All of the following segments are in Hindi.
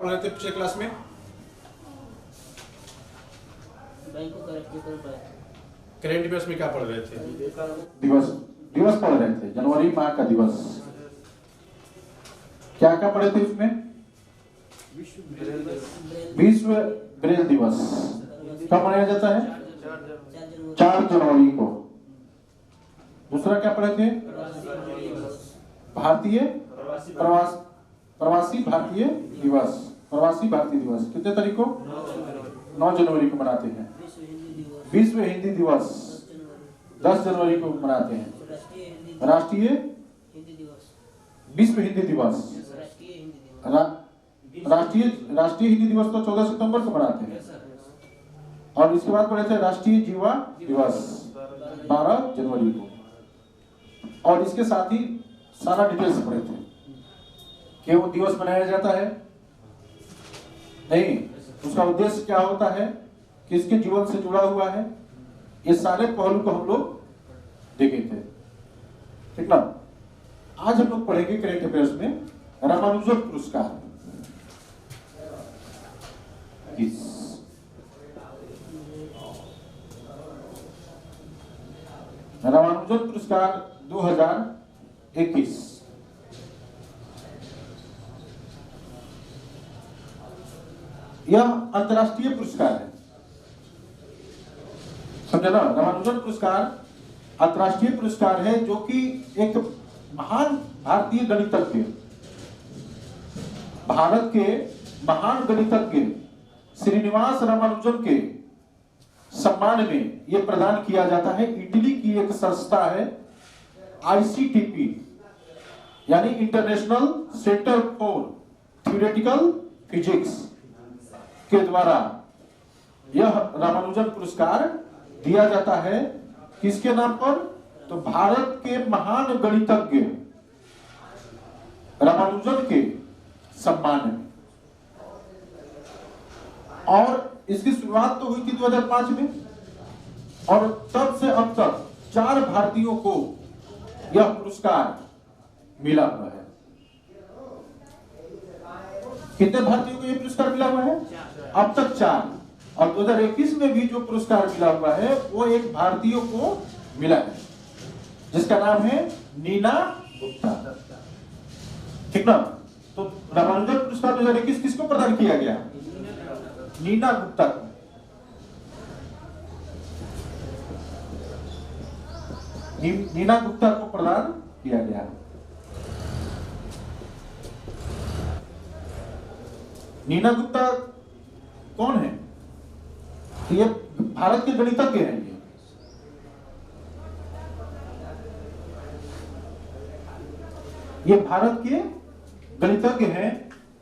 पढ़ रहे थे पिछले क्लास में? करेंट अफेयर्स में क्या पढ़ रहे थे? दिवस पढ़ रहे थे, जनवरी माह का दिवस। क्या क्या पढ़े थे उसमें? विश्व ब्रेल दिवस कब मनाया जाता है? 4 जनवरी को। दूसरा क्या पढ़े थे? भारतीय प्रवासी भारतीय दिवस। प्रवासी भारतीय दिवस कितने तारीख को? 9 जनवरी को मनाते हैं। विश्व हिंदी दिवस 10 जनवरी को मनाते हैं। राष्ट्रीय विश्व हिंदी दिवस, राष्ट्रीय हिंदी दिवस तो 14 सितंबर को मनाते हैं। और इसके बाद पढ़े थे राष्ट्रीय जीवा दिवस 12 जनवरी को। और इसके साथ ही सारा डिटेल्स पढ़े थे कि वो दिवस मनाया जाता है नहीं, उसका उद्देश्य क्या होता है, किसके जीवन से जुड़ा हुआ है, ये सारे पहलू को हम लोग देखे थे। ठीक ना? आज हम लोग पढ़ेंगे करेंट अफेयर्स में रामानुजन पुरस्कार। रामानुजन पुरस्कार 2021 यह अंतर्राष्ट्रीय पुरस्कार है, समझे ना? रामानुजन पुरस्कार अंतर्राष्ट्रीय पुरस्कार है जो कि एक महान भारतीय गणितज्ञ, भारत के महान गणितज्ञ श्रीनिवास रामानुजन के सम्मान में यह प्रदान किया जाता है। इटली की एक संस्था है ICTP यानी international centre for theoretical physics के द्वारा यह रामानुजन पुरस्कार दिया जाता है। किसके नाम पर? तो भारत के महान गणितज्ञ रामानुजन के सम्मान में। और इसकी शुरुआत तो हुई थी 2005 में और तब से अब तक 4 भारतीयों को यह पुरस्कार मिला हुआ है। कितने भारतीयों को यह पुरस्कार मिला हुआ है? अब तक 4। और 2021 में भी जो पुरस्कार मिला हुआ है वो एक भारतीय को मिला है जिसका नाम है नीना गुप्ता। ठीक ना? तो रामानुजन पुरस्कार 2021 किसको प्रदान किया गया? नीना गुप्ता को। नीना गुप्ता को प्रदान किया गया। नीना गुप्ता कौन है? ये भारत के गणितज्ञ हैं। ये भारत के गणितज्ञ हैं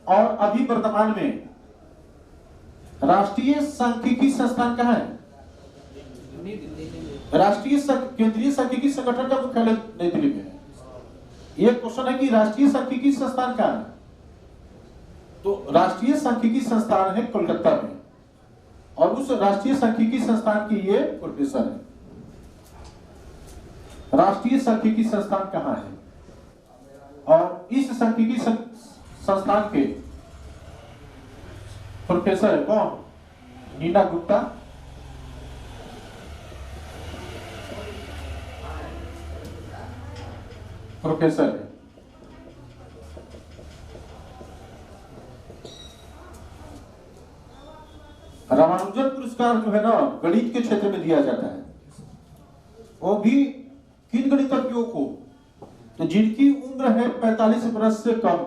और अभी वर्तमान में राष्ट्रीय सांख्यिकी संस्थान कहाँ है? राष्ट्रीय केंद्रीय सांख्यिकी संगठन का मुख्यालय नई दिल्ली में है। यह क्वेश्चन है कि राष्ट्रीय सांख्यिकी संस्थान कहाँ है? तो राष्ट्रीय सांख्यिकी संस्थान है कोलकाता में और उस राष्ट्रीय सांख्यिकी संस्थान की ये प्रोफेसर है। राष्ट्रीय सांख्यिकी संस्थान कहाँ है? और इस सांख्यिकी संस्थान के प्रोफेसर है कौन? नीना गुप्ता। प्रोफेसर है। रामानुजन पुरस्कार जो है ना गणित के क्षेत्र में दिया जाता है, वो भी किन गणितज्ञों को? तो जिनकी उम्र है 45 वर्ष से कम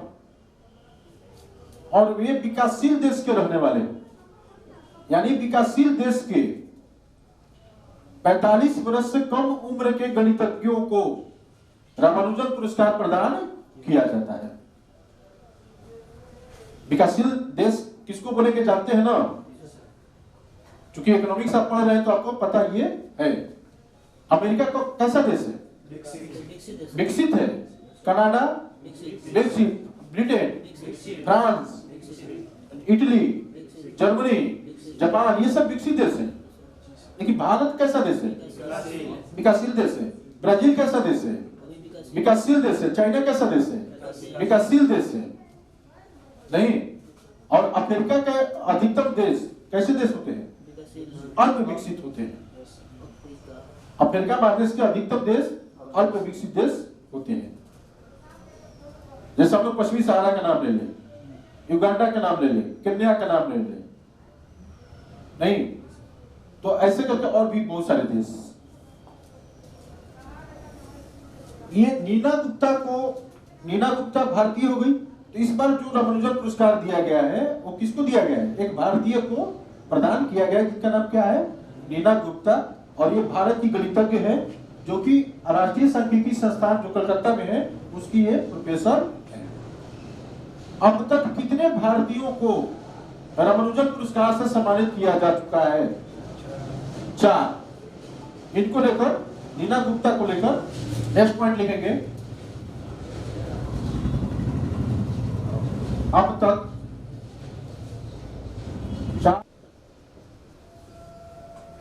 और वे विकासशील देश के रहने वाले, यानी विकासशील देश के 45 वर्ष से कम उम्र के गणितज्ञों को रामानुजन पुरस्कार प्रदान किया जाता है। विकासशील देश किसको बोलेंगे जानते हैं ना? क्योंकि इकोनॉमिक्स आप पढ़ रहे हैं तो आपको पता ये है। अमेरिका को कैसा देश है? विकसित है। कनाडा विकसित, Britain, France, Italy, Germany, Japan, ये सब विकसित देश है। लेकिन भारत कैसा देश है? विकासशील देश है। ब्राजील कैसा देश है? विकासशील देश है। चाइना कैसा देश है? विकासशील देश है। नहीं, और अफ्रीका के अधिकतम देश कैसे देश होते हैं? अल्प विकसित होते हैं। अफ्रीका महादेश के अधिकतम देश अल्प विकसित देश होते हैं। जैसे हम लोग पश्चिमी सहारा का नाम ले लें, युगांडा का नाम ले लें, केन्या का नाम ले लें, नहीं तो ऐसे करके और भी बहुत सारे देश। ये नीना गुप्ता भारतीय हो गई। तो इस बार जो रामानुजन पुरस्कार दिया गया है वो किसको दिया गया है? एक भारतीय को प्रदान किया गया है जिसका नाम क्या है? नीना गुप्ता। और ये भारत की गणितज्ञ है जो कि राष्ट्रीय सांख्यिकी संस्थान जो कलकत्ता में है उसकी ये प्रोफेसर है। अब तक कितने भारतीयों को रामानुजन पुरस्कार से सम्मानित किया जा चुका है? 4। इनको लेकर, नीना गुप्ता को लेकर नेक्स्ट पॉइंट लिखेंगे। अब तक 4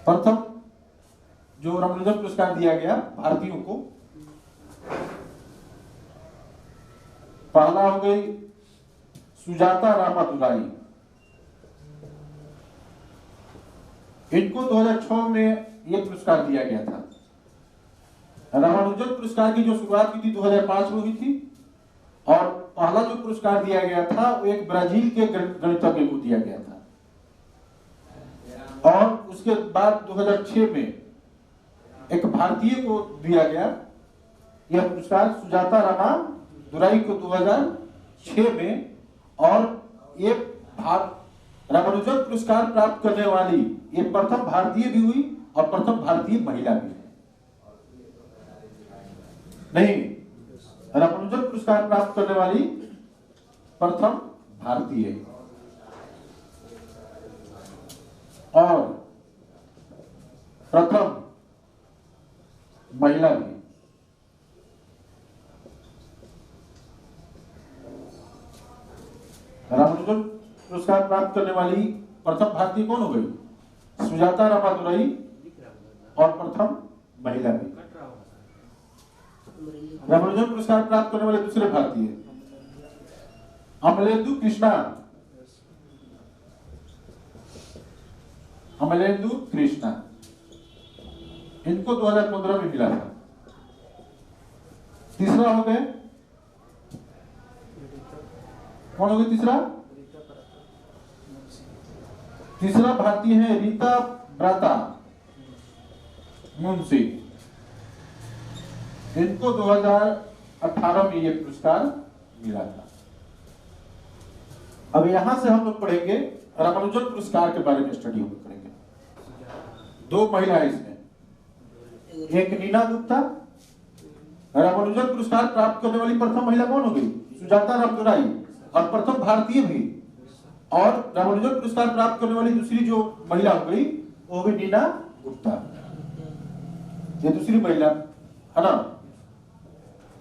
प्रथम जो रामानुजन पुरस्कार दिया गया भारतीयों को, पहला हो गई सुजाता रामादुराई। इनको 2006 में यह पुरस्कार दिया गया था। रामानुजन पुरस्कार की जो शुरुआत की थी 2005 में हुई थी और पहला जो पुरस्कार दिया गया था वो एक ब्राजील के गणितज्ञ को दिया गया था। और उसके बाद 2006 में एक भारतीय को दिया गया यह पुरस्कार, सुजाता रामादुराई को 2006 में। और ये रामानुजन पुरस्कार प्राप्त करने वाली ये प्रथम भारतीय भी हुई और प्रथम भारतीय महिला भी है। नहीं, रामानुजन पुरस्कार प्राप्त करने वाली प्रथम भारतीय और प्रथम महिला भी। रामानुजन पुरस्कार प्राप्त करने वाली प्रथम भारतीय कौन हो गई? सुजाता रामादुराई और प्रथम महिला भी। रामानुजन पुरस्कार प्राप्त करने वाले दूसरे भारतीय अमलेंदु कृष्णा। अमलेंदु कृष्णा इनको 2015 में मिला था। तीसरा हो गए, कौन हो गए तीसरा? तीसरा भारतीय है रीता ब्राता मुंशी। इनको 2018 में यह पुरस्कार मिला था। अब यहां से हम लोग पढ़ेंगे रामानुजन पुरस्कार के बारे में स्टडी हम करेंगे। 2 महिला है इसमें, एक नीना गुप्ता। रामानुजन पुरस्कार प्राप्त करने वाली प्रथम महिला कौन हो गई? सुजाता रामादुराई और प्रथम भारतीय भी। और रामानुजन पुरस्कार प्राप्त करने वाली दूसरी जो महिला हो गई वो हो गई नीना गुप्ता। ये दूसरी महिला है ना,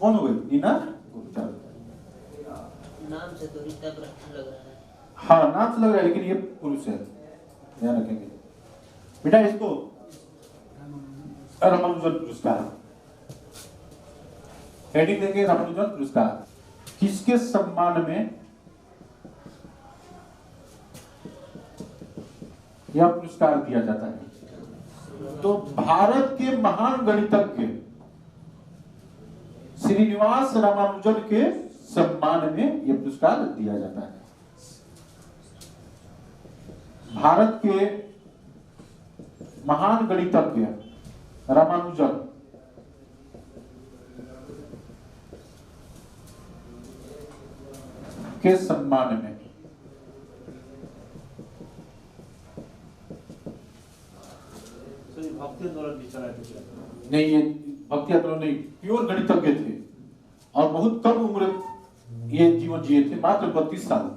कौन हो गई? नीना गुप्ता। नाम से तो रीता ब्राह्मण लग रहा है। हाँ, नाम से लग रहा है लेकिन ये पुरुष है, ध्यान रखेंगे बेटा इसको। रामानुजन पुरस्कार हेडिंग देंगे रामानुजन पुरस्कार किसके सम्मान में यह पुरस्कार दिया जाता है? तो भारत के महान गणितज्ञ श्रीनिवास रामानुजन के सम्मान में यह पुरस्कार दिया जाता है। भारत के महान गणितज्ञ रामानुजन के सम्मान में भक्ति आंदोलन भी चलाए थे। नहीं, ये भक्ति आंदोलन नहीं, प्योर गणितज्ञ थे और बहुत कम उम्र ये जीवन जिए थे, मात्र 32 साल।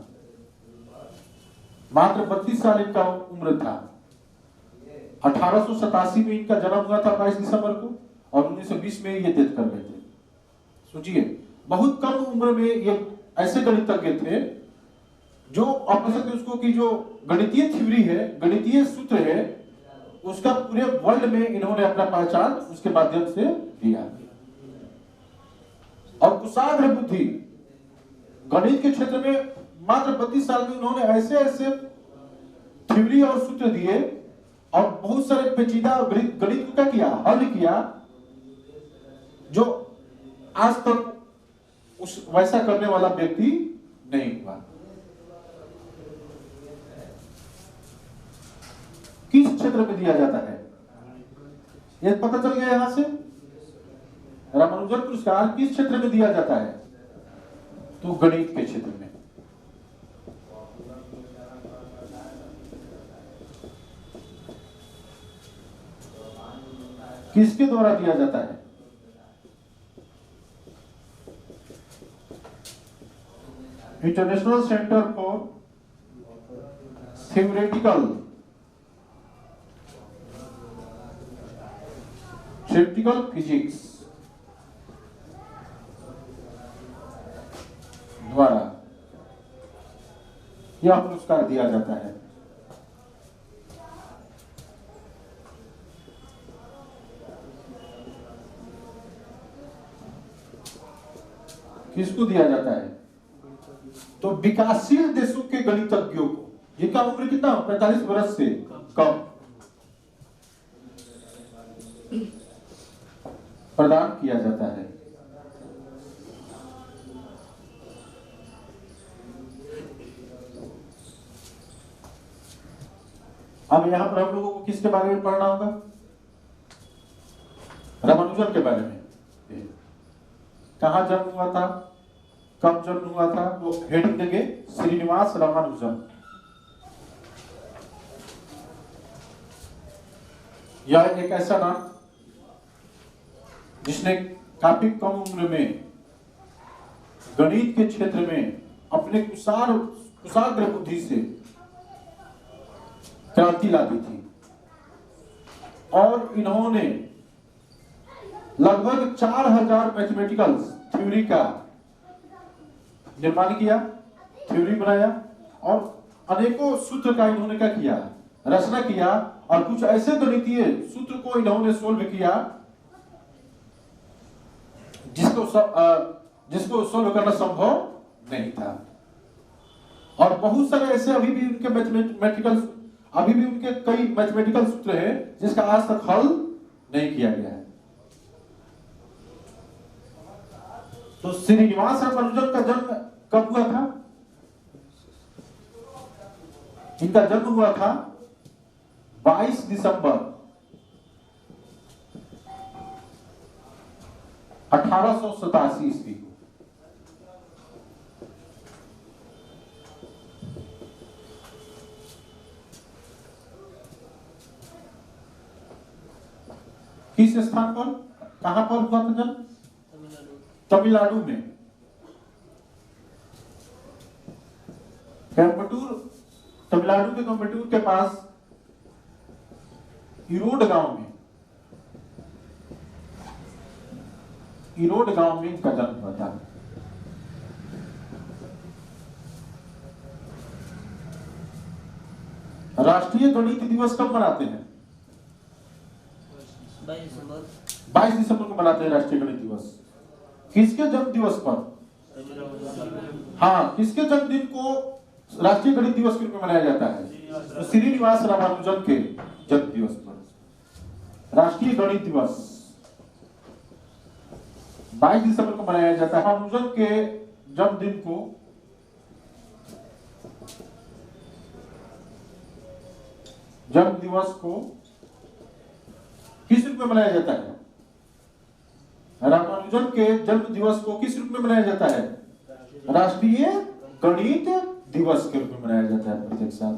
मात्र 32 साल इनका उम्र था। 1887 में इनका जन्म हुआ था 22 दिसंबर को और 1920 में ये डेथ कर गए थे। सोचिए, बहुत कम उम्र में ये ऐसे गणितज्ञ थे जो आप कह सकते उसको कि जो गणितीय थ्योरी है, गणितीय सूत्र है, उसका पूरे वर्ल्ड में इन्होंने अपना पहचान उसके माध्यम से दिया। और कुशाग्र बुद्धि, गणित के क्षेत्र में मात्र 32 साल में उन्होंने ऐसे ऐसे थ्योरी और सूत्र दिए और बहुत सारे पेचीदा गणित को क्या किया, हल किया, जो आज तक उस वैसा करने वाला व्यक्ति नहीं हुआ। किस क्षेत्र में दिया जाता है यह पता चल गया। यहां से रामानुजन पुरस्कार किस क्षेत्र में दिया जाता है, तो गणित के क्षेत्र में। किसके द्वारा दिया जाता है, international centre for theoretical physics द्वारा यह पुरस्कार दिया जाता है। किसको दिया जाता है, तो विकासशील देशों के गणितज्ञों को, जिनका उम्र कितना 45 वर्ष से कम, प्रदान किया जाता है। अब यहां पर हम लोगों को किसके बारे में पढ़ना होगा, रामानुजन के बारे में। कहां जन्म हुआ था, कब जन्म हुआ था, वो हेडिंग देंगे श्रीनिवास रामानुजन। यह एक ऐसा नाम जिसने काफी कम उम्र में गणित के क्षेत्र में अपने कुशाग्र बुद्धि से क्रांति ला दी थी और इन्होंने लगभग 4000 मैथमेटिकल थ्योरी का निर्माण किया, थ्योरी बनाया और अनेकों सूत्र का इन्होंने क्या किया, रचना किया और कुछ ऐसे गणितीय सूत्र को इन्होंने सोल्व किया जिसको सोल्व करना संभव नहीं था। और बहुत सारे ऐसे अभी भी उनके कई मैथमेटिकल सूत्र हैं जिसका आज तक हल नहीं किया गया है। तो श्रीनिवास रामानुजन का जन्म कब हुआ था, इनका जन्म हुआ था 22 दिसंबर 1887 ईस्वी को। किस स्थान पर, कहां पर हुआ था जन्म, तमिलनाडु में, कोयम्बटूर, तमिलनाडु के कोयम्बटूर के पास इरोड गांव में इनका जन्म हुआ था। राष्ट्रीय गणित दिवस कब मनाते हैं, 22 दिसंबर को मनाते हैं राष्ट्रीय गणित दिवस। किसके जन्म दिवस पर, हाँ, किसके जन्मदिन को राष्ट्रीय गणित दिवस के रूप में मनाया जाता है, तो श्रीनिवास रामानुजन के जन्म दिवस पर राष्ट्रीय गणित दिवस 22 दिसंबर को मनाया जाता है। रामानुजन के जन्मदिन को जन्म दिवस को किस रूप में मनाया जाता है, रामानुजन के जन्म दिवस को किस रूप में मनाया जाता है, राष्ट्रीय गणित दिवस के रूप में मनाया जाता है प्रत्येक साल।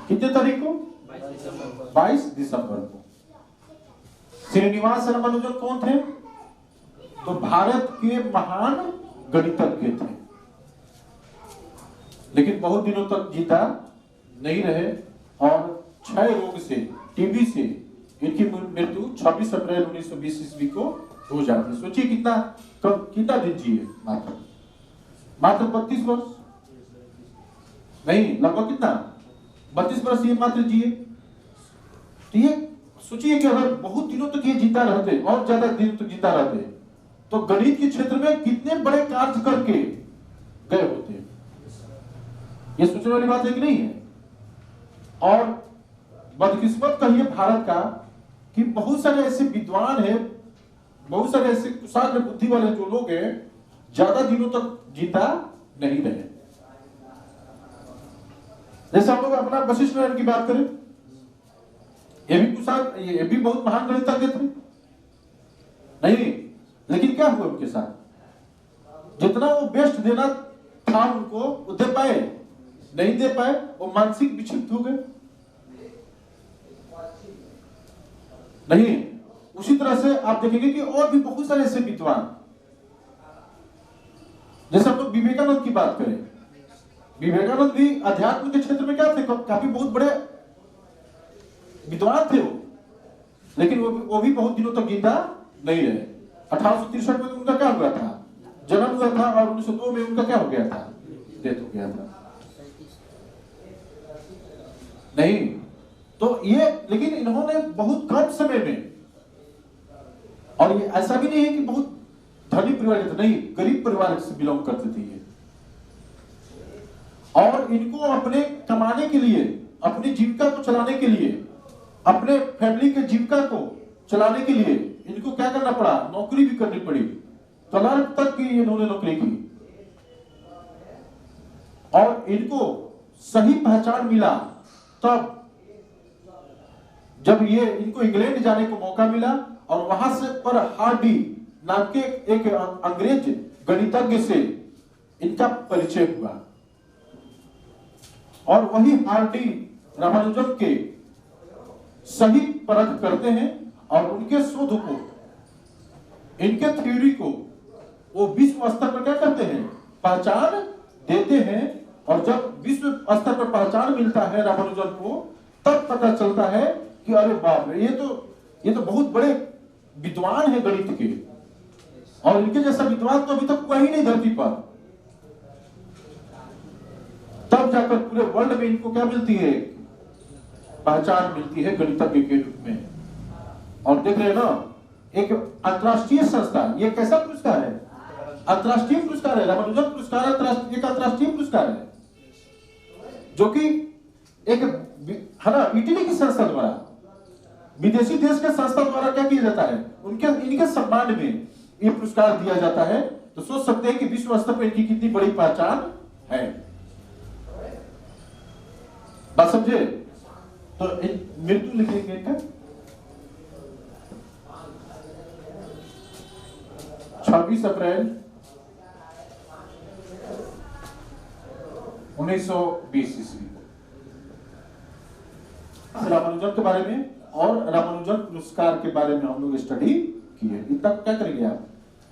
कितने तारीख को, 22 दिसंबर को। श्रीनिवास रामानुजन कौन थे, तो भारत के महान गणितज्ञ थे, लेकिन बहुत दिनों तक जीता नहीं रहे और क्षय रोग से, टीबी से इनकी मृत्यु 26 अप्रैल 1920 ईस्वी को हो जाती है। सोचिए कितना दिन जिए, मात्र 32 वर्ष नहीं, लगभग कितना 32 वर्ष ये मात्र जिए। तो ये सोचिए कि अगर बहुत दिनों तक ये जीता रहते और ज्यादा दिनों तक जीता रहते तो गणित के क्षेत्र में कितने बड़े कार्य करके गए होते। ये सोचने वाली बात है कि नहीं है? और बदकिस्मत कहिए भारत का कि बहुत सारे ऐसे विद्वान हैं, बहुत सारे ऐसे कुशाग्र बुद्धि वाले जो लोग हैं, ज्यादा दिनों तक जीता नहीं रहे। जैसे हम लोग अपना वशिष्ठ नारायण की बात करें, ये भी बहुत महान गणितज्ञ थे नहीं, लेकिन क्या हुआ उनके साथ? जितना वो बेस्ट देना था उनको, वो दे पाए नहीं दे पाए, वो मानसिक विक्षिप्त हो गए नहीं। उसी तरह से आप देखेंगे कि और भी बहुत सारे ऐसे विद्वान, जैसे हम लोग विवेकानंद की बात करें, विवेकानंद भी अध्यात्म के क्षेत्र में क्या थे, काफी बहुत बड़े विद्वान थे वो, लेकिन वो भी बहुत दिनों तक जिंदा नहीं रहे। 1863 में उनका क्या हुआ था? जन्म हुआ था, और 1902 में उनका क्या हो गया था? डेथ हो गया था नहीं। तो ये, लेकिन इन्होंने बहुत कम समय में, और ये ऐसा भी नहीं है कि बहुत धनी परिवार के थे, नहीं, गरीब परिवार से बिलोंग करते थे ये, और इनको अपने कमाने के लिए, अपनी जीविका को चलाने के लिए, अपने फैमिली के जीविका को चलाने के लिए इनको क्या करना पड़ा? नौकरी भी करनी पड़ी। क्लर्क तक की इन्होंने नौकरी की, और इनको सही पहचान मिला तब जब ये इनको इंग्लैंड जाने को मौका मिला, और वहां से पर हार्डी नाम के एक अंग्रेज गणितज्ञ से इनका परिचय हुआ, और वही हार्डी रामानुजन के सही परख करते हैं, और उनके शोध को, इनके थ्योरी को वो विश्व स्तर पर क्या करते हैं? पहचान देते हैं। और जब विश्व स्तर पर पहचान मिलता है रामानुजन को, तब पता चलता है कि अरे बाप रे, ये तो बहुत बड़े विद्वान है गणित के, और इनके जैसा विद्वान तो अभी तक कोई नहीं धरती पर। तब जाकर पूरे वर्ल्ड में इनको क्या मिलती है? पहचान मिलती है गणितज्ञ के रूप में। और देख रहे हैं ना, एक अंतरराष्ट्रीय संस्था, ये कैसा पुरस्कार है? अंतरराष्ट्रीय पुरस्कार है। रामानुजन पुरस्कार एक अंतरराष्ट्रीय पुरस्कार है, जो कि एक है ना, इटली की संस्था द्वारा, विदेशी देश के संस्था द्वारा क्या किया जाता है? इनके सम्मान में ये पुरस्कार दिया जाता है। तो सोच सकते हैं कि विश्व स्तर पर इनकी कितनी बड़ी पहचान है। बात समझे? तो मृत्यु लिखेंगे इनका 26 अप्रैल 1920 ईस्वी। रामानुजन के बारे में और रामानुजन पुरस्कार के बारे में हम लोग स्टडी किए। इतना क्या करेंगे आप?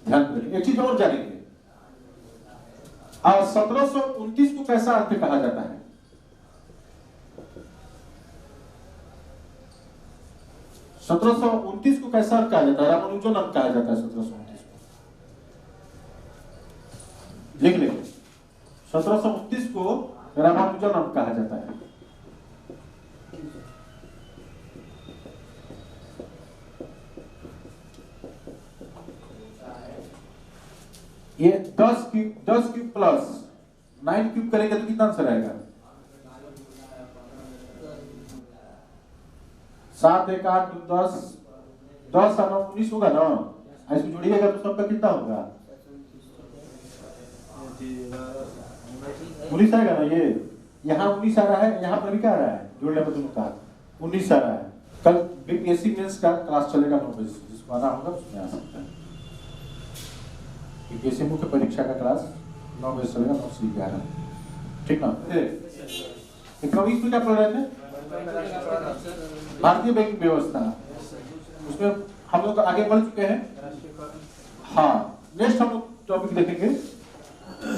ध्यान करेंगे। एक चीज और जानेंगे, 1729 को कैसा अर्थ कहा जाता है? 1729 को कैसा अर्थ कहा जाता है? रामानुजन अर्थ कहा जाता है 1729 को। लिख ले, 1729 को रामानुजन अर्थ कहा जाता है। ये 10 क्यूब प्लस 9 क्यूब करेंगे तो कितना आंसर आएगा? 7 1 8 10 10 और 19 होगा ना? इसको जोड़िएगा तो सबका कितना होगा? 19 आएगा ना? ये यहाँ 19 आ रहा है, यहाँ पर भी क्या आ रहा है? जोड़ने पर दोनों का 19 आ रहा है। कल बीपीएससी मेंस का क्लास चलेगा 9 बजे, जिसको आना होगा उसमें आ सकता है। बीपीएससी मुख्य परीक्षा का क्लास 9 बजे चलेगा, 9 से 11, ठीक ना? इकोनॉमिक्स में क्या पढ़ रहे थे? भारतीय बैंक व्यवस्था, उसमें हम लोग आगे बढ़ चुके हैं। हाँ, नेक्स्ट हम लोग टॉपिक देखेंगे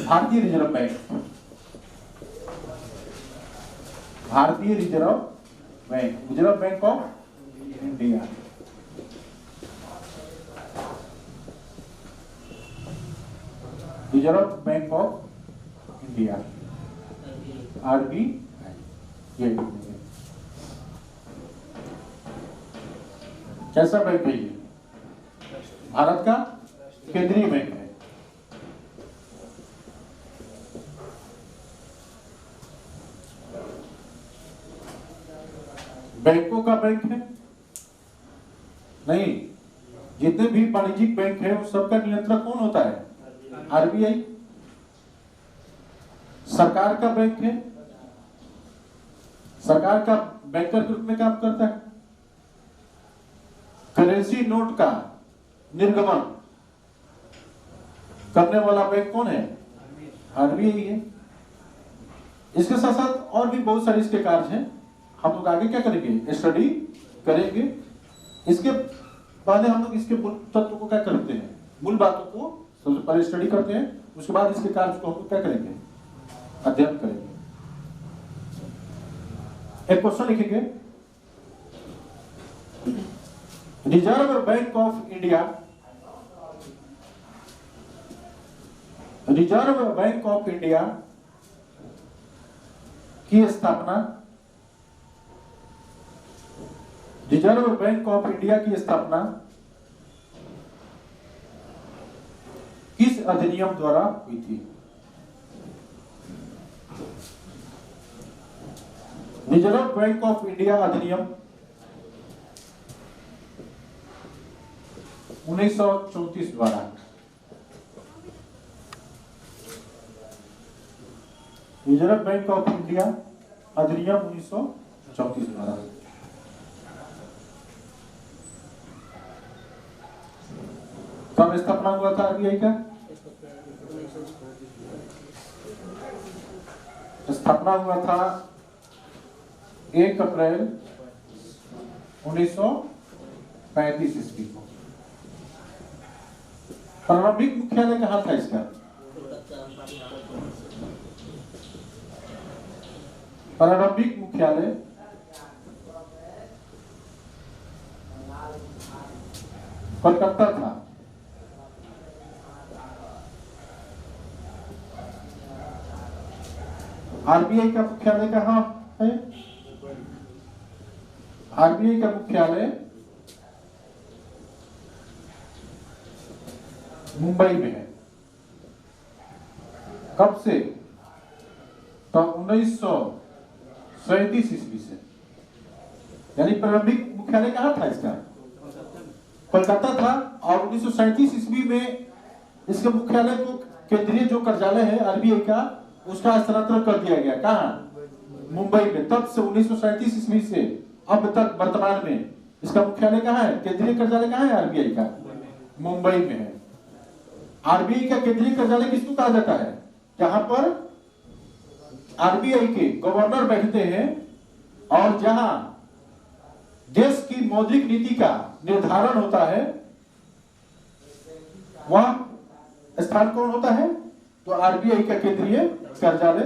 भारतीय रिजर्व बैंक। भारतीय reserve bank, reserve bank of India. Reserve bank of India, RBI. ये कैसा बैंक है? ये भारत का केंद्रीय बैंक है। बैंकों का बैंक है? नहीं, जितने भी वाणिज्यिक बैंक है उन सबका नियंत्रक कौन होता है? आरबीआई। सरकार का बैंक है, सरकार का बैंकर के रूप में काम करता है। करेंसी नोट का निर्गमन करने वाला बैंक कौन है? आरबीआई है। इसके साथ साथ और भी बहुत सारे इसके कार्य हैं, हम लोग आगे क्या करेंगे, स्टडी करेंगे। इसके पहले हम लोग इसके मूल तत्व को क्या करते हैं, मूल बातों को सबसे पहले स्टडी करते हैं, उसके बाद इसके कार्य को हम लोग क्या करेंगे, अध्ययन करेंगे। एक क्वेश्चन लिखेंगे, reserve bank of India, reserve bank of India की स्थापना, रिजर्व बैंक ऑफ इंडिया की स्थापना किस अधिनियम द्वारा हुई थी? रिजर्व बैंक ऑफ इंडिया अधिनियम 1934 द्वारा। रिजर्व बैंक ऑफ इंडिया अधिनियम 1934 द्वारा। कब स्थापना हुआ था आरबीआई का? स्थापना हुआ था 1 अप्रैल 1935 ईस्वी को। प्रारंभिक मुख्यालय कहाँ था इसका? प्रारंभिक मुख्यालय कोलकाता था। आरबीआई का मुख्यालय कहाँ है? आरबीआई का मुख्यालय मुंबई में है। कब से? तो 1937 ईस्वी से। यानी प्रारंभिक मुख्यालय कहाँ था इसका? कोलकाता था। और 1937 ईस्वी में इसके मुख्यालय को, केंद्रीय जो कार्यालय है आरबीआई का, उसका स्थानांतरण कर दिया गया। कहाँ? मुंबई में। तब से 1937 ईस्वी से अब तक वर्तमान में इसका मुख्यालय कहाँ है? केंद्रीय कार्यालय कहाँ है आरबीआई का? मुंबई में है। आरबीआई का केंद्रीय कार्यालय किसको कहा जाता है? जहां पर आरबीआई के गवर्नर बैठते हैं और जहां देश की मौद्रिक नीति का निर्धारण होता है, वह स्थान कौन होता है? तो आरबीआई का केंद्रीय कार्यालय